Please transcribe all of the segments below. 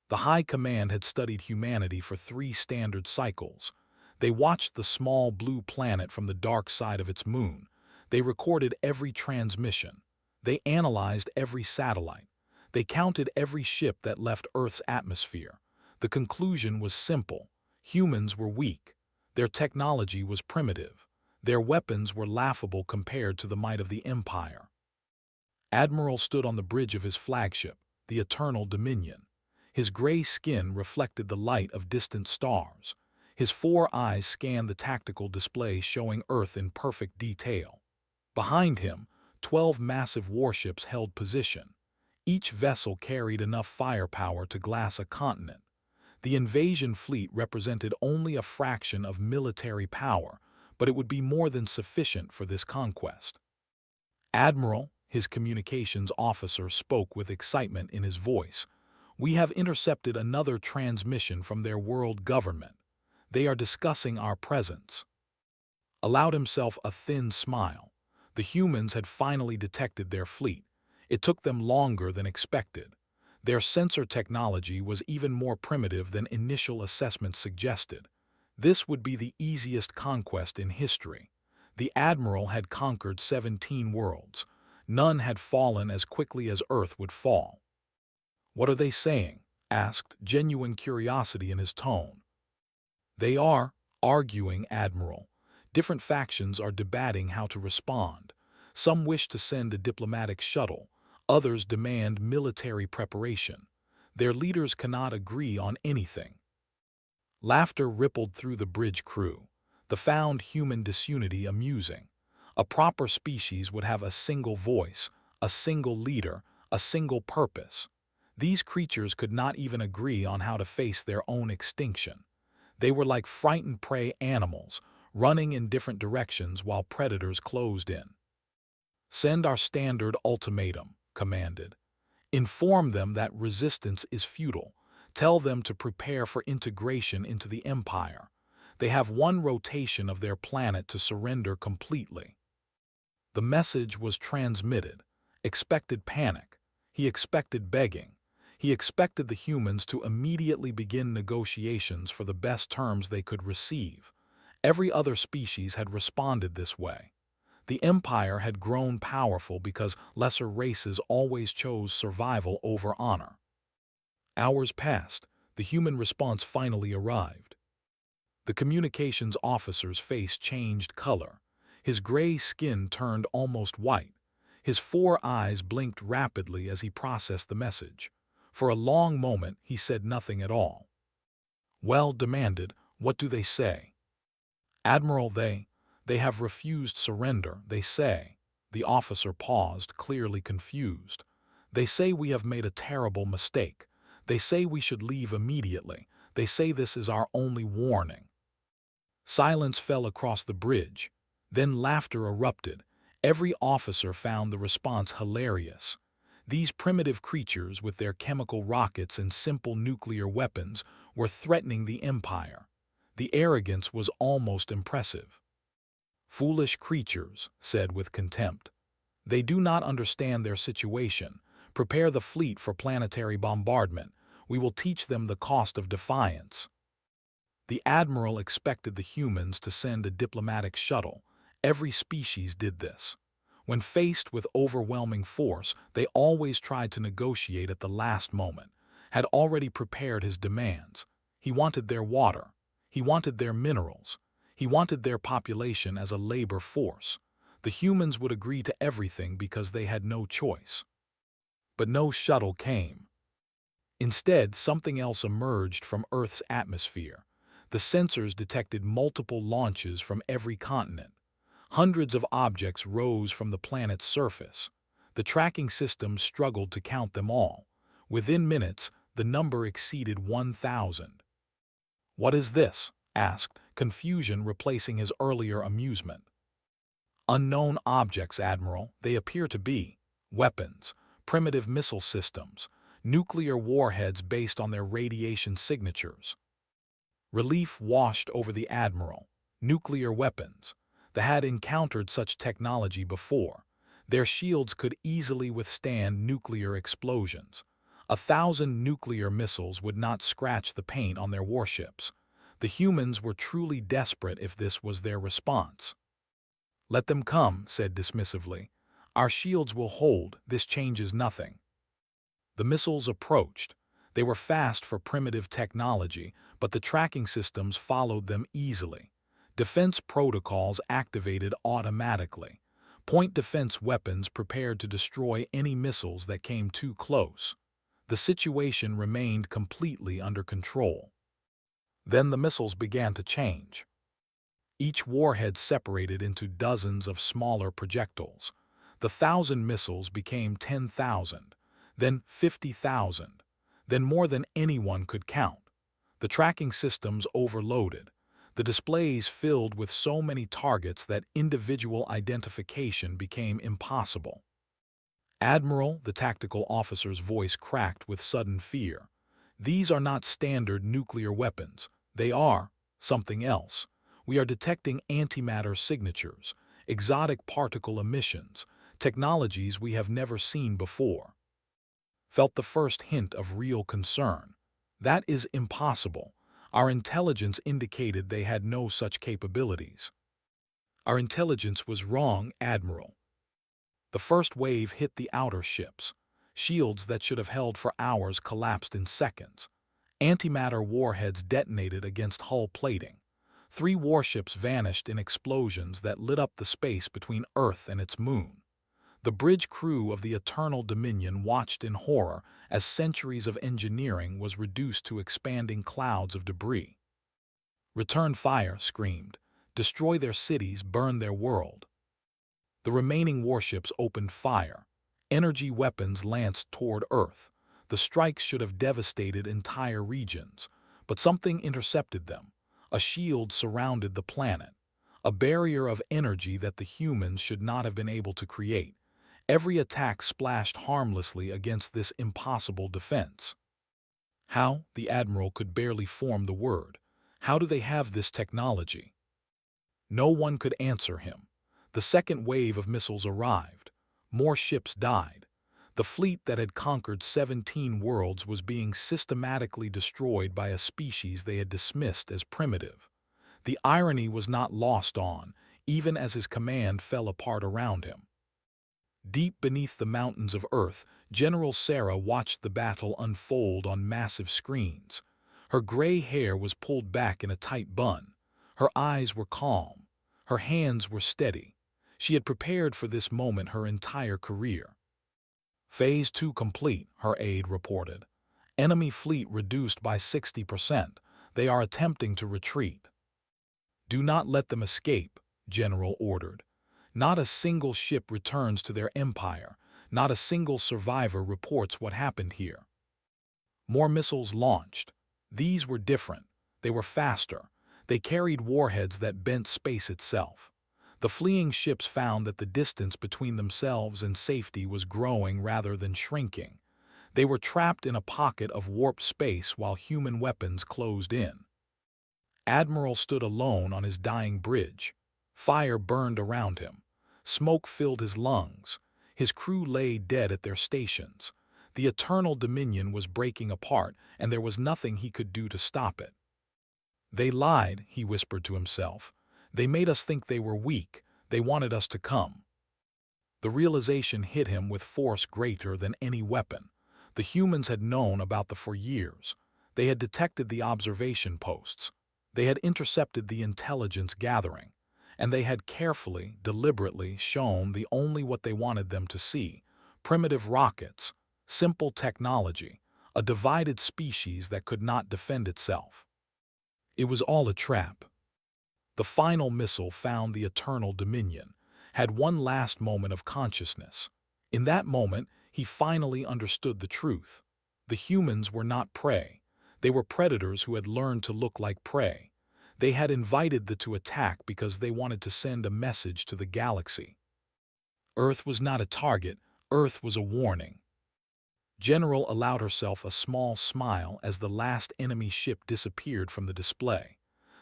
The High Command had studied humanity for 3 standard cycles. They watched the small blue planet from the dark side of its moon. They recorded every transmission. They analyzed every satellite. They counted every ship that left Earth's atmosphere. The conclusion was simple. Humans were weak. Their technology was primitive. Their weapons were laughable compared to the might of the Empire. Admiral stood on the bridge of his flagship, the Eternal Dominion. His gray skin reflected the light of distant stars. His 4 eyes scanned the tactical display showing Earth in perfect detail. Behind him, 12 massive warships held position. Each vessel carried enough firepower to glass a continent. The invasion fleet represented only a fraction of military power, but it would be more than sufficient for this conquest. Admiral, his communications officer spoke with excitement in his voice. We have intercepted another transmission from their world government. They are discussing our presence. Allowed himself a thin smile. The humans had finally detected their fleet. It took them longer than expected. Their sensor technology was even more primitive than initial assessments suggested. This would be the easiest conquest in history. The Admiral had conquered 17 worlds. None had fallen as quickly as Earth would fall. "What are they saying?" asked, genuine curiosity in his tone. "They are arguing, Admiral. Different factions are debating how to respond. Some wish to send a diplomatic shuttle. Others demand military preparation. Their leaders cannot agree on anything." Laughter rippled through the bridge crew. The found human disunity amusing. A proper species would have a single voice, a single leader, a single purpose. These creatures could not even agree on how to face their own extinction. They were like frightened prey animals, running in different directions while predators closed in. "Send our standard ultimatum," commanded. "Inform them that resistance is futile. Tell them to prepare for integration into the Empire. They have one rotation of their planet to surrender completely." The message was transmitted. Expected panic. He expected begging. He expected the humans to immediately begin negotiations for the best terms they could receive. Every other species had responded this way. The Empire had grown powerful because lesser races always chose survival over honor. Hours passed. The human response finally arrived. The communications officer's face changed color. His gray skin turned almost white. His 4 eyes blinked rapidly as he processed the message. For a long moment, he said nothing at all. "Well," demanded, "what do they say?" "Admiral, they have refused surrender, they say." The officer paused, clearly confused. "They say we have made a terrible mistake. They say we should leave immediately. They say this is our only warning." Silence fell across the bridge. Then laughter erupted. Every officer found the response hilarious. These primitive creatures, with their chemical rockets and simple nuclear weapons, were threatening the Empire. The arrogance was almost impressive. "Foolish creatures," said with contempt. "They do not understand their situation. Prepare the fleet for planetary bombardment. We will teach them the cost of defiance." The Admiral expected the humans to send a diplomatic shuttle. Every species did this. When faced with overwhelming force, they always tried to negotiate at the last moment. Had already prepared his demands. He wanted their water. He wanted their minerals. He wanted their population as a labor force. The humans would agree to everything because they had no choice. But no shuttle came. Instead, something else emerged from Earth's atmosphere. The sensors detected multiple launches from every continent. Hundreds of objects rose from the planet's surface. The tracking system struggled to count them all. Within minutes, the number exceeded 1,000. "What is this?" asked, confusion replacing his earlier amusement. "Unknown objects, Admiral. They appear to be weapons, primitive missile systems, nuclear warheads based on their radiation signatures." Relief washed over the Admiral. Nuclear weapons. They had encountered such technology before. Their shields could easily withstand nuclear explosions. 1,000 nuclear missiles would not scratch the paint on their warships. The humans were truly desperate if this was their response. "Let them come," said dismissively. "Our shields will hold, this changes nothing." The missiles approached. They were fast for primitive technology, but the tracking systems followed them easily. Defense protocols activated automatically. Point defense weapons prepared to destroy any missiles that came too close. The situation remained completely under control. Then the missiles began to change. Each warhead separated into dozens of smaller projectiles. The 1,000 missiles became 10,000, then 50,000, then more than anyone could count. The tracking systems overloaded. The displays filled with so many targets that individual identification became impossible. "Admiral," the tactical officer's voice cracked with sudden fear. "These are not standard nuclear weapons. They are something else. We are detecting antimatter signatures, exotic particle emissions, technologies we have never seen before." Felt the first hint of real concern. "That is impossible. Our intelligence indicated they had no such capabilities." "Our intelligence was wrong, Admiral." The first wave hit the outer ships. Shields that should have held for hours collapsed in seconds. Antimatter warheads detonated against hull plating. 3 warships vanished in explosions that lit up the space between Earth and its moon. The bridge crew of the Eternal Dominion watched in horror as centuries of engineering was reduced to expanding clouds of debris. "Return fire," screamed. "Destroy their cities, burn their world." The remaining warships opened fire. Energy weapons lanced toward Earth. The strikes should have devastated entire regions, but something intercepted them. A shield surrounded the planet, a barrier of energy that the humans should not have been able to create. Every attack splashed harmlessly against this impossible defense. How? The Admiral could barely form the word. How do they have this technology? No one could answer him. The second wave of missiles arrived. More ships died. The fleet that had conquered 17 worlds was being systematically destroyed by a species they had dismissed as primitive. The irony was not lost on, even as his command fell apart around him. Deep beneath the mountains of Earth, General Sarah watched the battle unfold on massive screens. Her gray hair was pulled back in a tight bun. Her eyes were calm. Her hands were steady. She had prepared for this moment her entire career. "Phase 2 complete," her aide reported. "Enemy fleet reduced by 60%. They are attempting to retreat." "Do not let them escape," General ordered. "Not a single ship returns to their empire. Not a single survivor reports what happened here." More missiles launched. These were different. They were faster. They carried warheads that bent space itself. The fleeing ships found that the distance between themselves and safety was growing rather than shrinking. They were trapped in a pocket of warped space while human weapons closed in. Admiral stood alone on his dying bridge. Fire burned around him. Smoke filled his lungs. His crew lay dead at their stations. The Eternal Dominion was breaking apart, and there was nothing he could do to stop it. "They lied," he whispered to himself. "They made us think they were weak. They wanted us to come." The realization hit him with force greater than any weapon. The humans had known about them for years. They had detected the observation posts. They had intercepted the intelligence gathering. And they had carefully, deliberately shown the only what they wanted them to see: primitive rockets, simple technology, a divided species that could not defend itself. It was all a trap. The final missile found the Eternal Dominion, had one last moment of consciousness. In that moment, he finally understood the truth. The humans were not prey. They were predators who had learned to look like prey. They had invited the to attack because they wanted to send a message to the galaxy. Earth was not a target. Earth was a warning. General allowed herself a small smile as the last enemy ship disappeared from the display.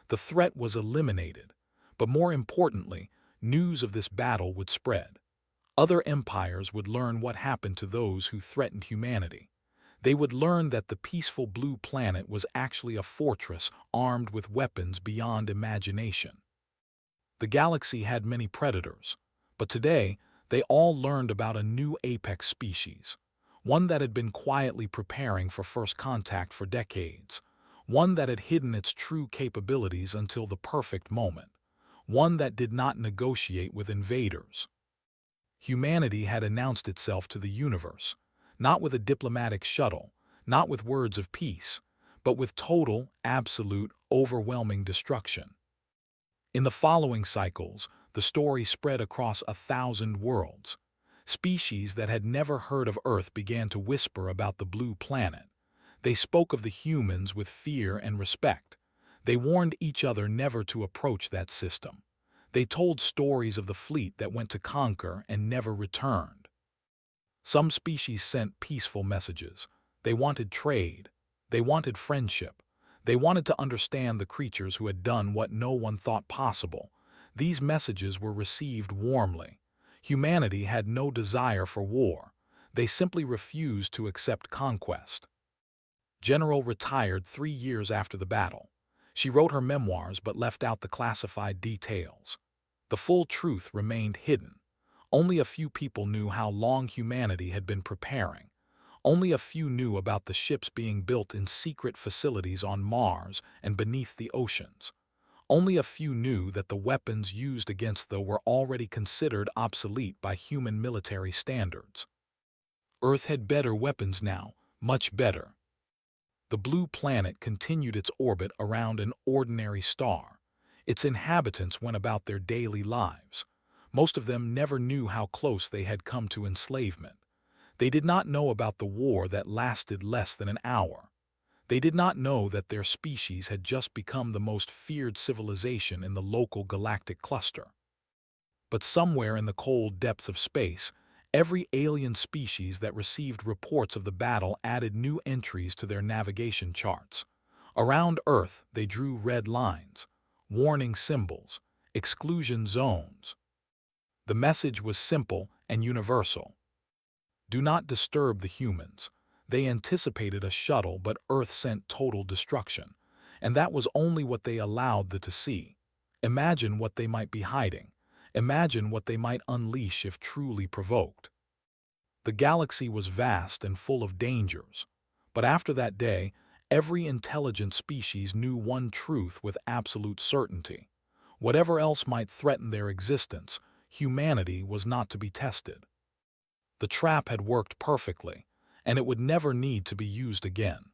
The threat was eliminated, but more importantly, news of this battle would spread. Other empires would learn what happened to those who threatened humanity. They would learn that the peaceful blue planet was actually a fortress armed with weapons beyond imagination. The galaxy had many predators, but today they all learned about a new apex species, one that had been quietly preparing for first contact for decades, one that had hidden its true capabilities until the perfect moment, one that did not negotiate with invaders. Humanity had announced itself to the universe, not with a diplomatic shuttle, not with words of peace, but with total, absolute, overwhelming destruction. In the following cycles, the story spread across 1,000 worlds. Species that had never heard of Earth began to whisper about the blue planet. They spoke of the humans with fear and respect. They warned each other never to approach that system. They told stories of the fleet that went to conquer and never returned. Some species sent peaceful messages. They wanted trade. They wanted friendship. They wanted to understand the creatures who had done what no one thought possible. These messages were received warmly. Humanity had no desire for war. They simply refused to accept conquest. General retired 3 years after the battle. She wrote her memoirs but left out the classified details. The full truth remained hidden. Only a few people knew how long humanity had been preparing. Only a few knew about the ships being built in secret facilities on Mars and beneath the oceans. Only a few knew that the weapons used against them were already considered obsolete by human military standards. Earth had better weapons now, much better. The blue planet continued its orbit around an ordinary star. Its inhabitants went about their daily lives. Most of them never knew how close they had come to enslavement. They did not know about the war that lasted less than an hour. They did not know that their species had just become the most feared civilization in the local galactic cluster. But somewhere in the cold depths of space, every alien species that received reports of the battle added new entries to their navigation charts. Around Earth, they drew red lines, warning symbols, exclusion zones. The message was simple and universal. Do not disturb the humans. They anticipated a shuttle, but Earth sent total destruction. And that was only what they allowed them to see. Imagine what they might be hiding. Imagine what they might unleash if truly provoked. The galaxy was vast and full of dangers. But after that day, every intelligent species knew one truth with absolute certainty. Whatever else might threaten their existence, humanity was not to be tested. The trap had worked perfectly, and it would never need to be used again.